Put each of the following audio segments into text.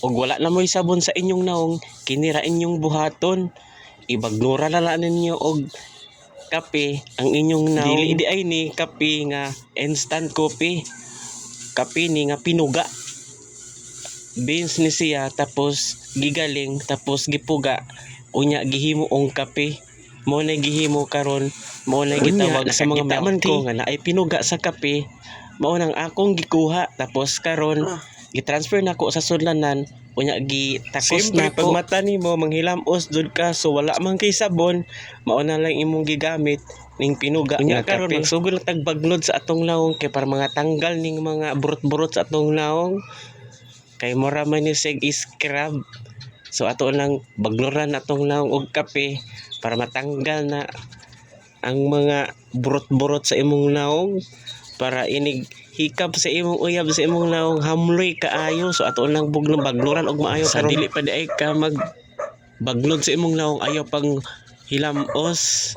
og wala na mo'y sabon sa inyong naong, kinira inyong buhaton, ibagnura na lang ninyo og kape ang inyong naong. Dili di ay ni kape nga instant coffee, kape ni nga pinuga. Beans ni siya tapos gigaling tapos gipuga, unya gihimo og kape. Mo na gihimo karon, mo na gitawag sa mga man ko nga naay pinuga sa kape, mao nang akong gikuha tapos karon gitransfer nako sa sudlanan, unya gitakos na ko. Pag mata nimo manghilamos jud ka, so wala man kay sabon, mao na lang imong gigamit ning pinuga nga karon magsugod na tag bagnod sa atong naong kay para mga tanggal ning mga burot-burot sa atong naong, kay mura man ni sig scrub. So ato lang bagnuran atong naong og kape para matanggal na ang mga burot-burot sa imong naong, para inig hikap sa imong uyab sa imong naong hamloy kaayo. So ato lang bagnuran og maayo sa dili pa di ay ka mag bagnod sa imong naong ayaw pang hilamos.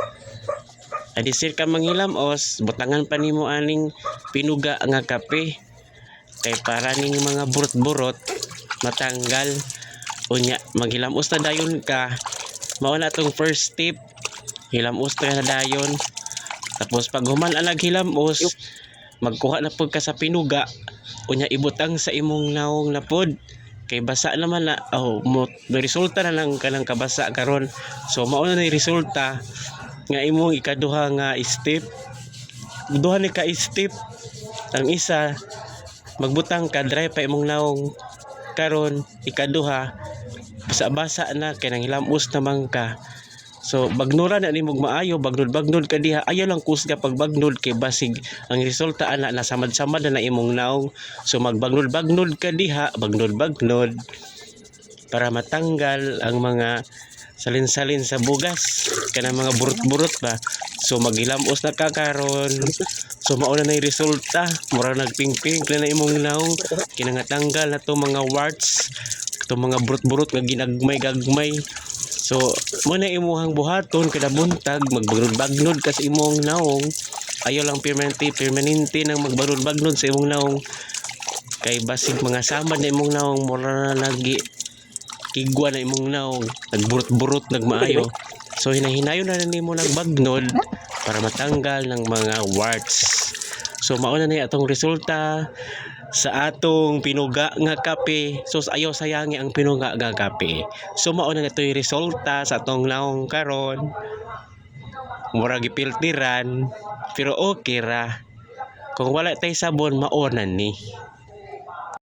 Adi sir ka manghilamos, butangan pa nimo aning pinuga nga kape kay para ning mga burot-burot matanggal. Unya maghilamos na dayon ka, mao na tong first step, hilamos na dayon. Tapos pag human ang naghilamos, magkuha na pud ka sa pinuga, unya ibutang sa imong naong na pod kay basa naman na. Mo resulta na lang kanang kabasa karon. So mao na ni resulta nga imong ikaduha nga step. Duha ni ka step. Ang isa magbutang ka dry pa imong naong karon, ikaduha basa-basa na kay nang hilamos naman ka. So bagnura na nimog maayo, bagnod ka diha, ayaw lang kusga pag bagnod kay basig ang resulta ana nasamad-samad na imong naong. So magbagnod ka diha, bagnod para matanggal ang mga salin-salin sa bugas kanang mga burot-burot ba. So maghilamos na ka karon, so mao na nay resulta, mura nagping-ping na imong naong, kinangatanggal na to mga warts, to mga burot-burot nga ginagmay-gagmay. So mo na imuhang buhaton kada buntag, magbagnod ka sa imong naong. Ayaw lang permanente nang magbagnod sa imong naong kay basig mga samad na imong naong, mura na lagi kigwa na imong naong, nagburot-burot nagmaayo. So hinahinayon na nimo nagbagnod para matanggal ng mga warts. So mao na ni atong resulta sa atong pinuga nga kape. So ayaw sayangi ang pinuga nga kape. So mao na nitoy resulta sa atong naong karon. Mura gipiltiran pero okay ra. Kung wala tay sabon, mao na ni.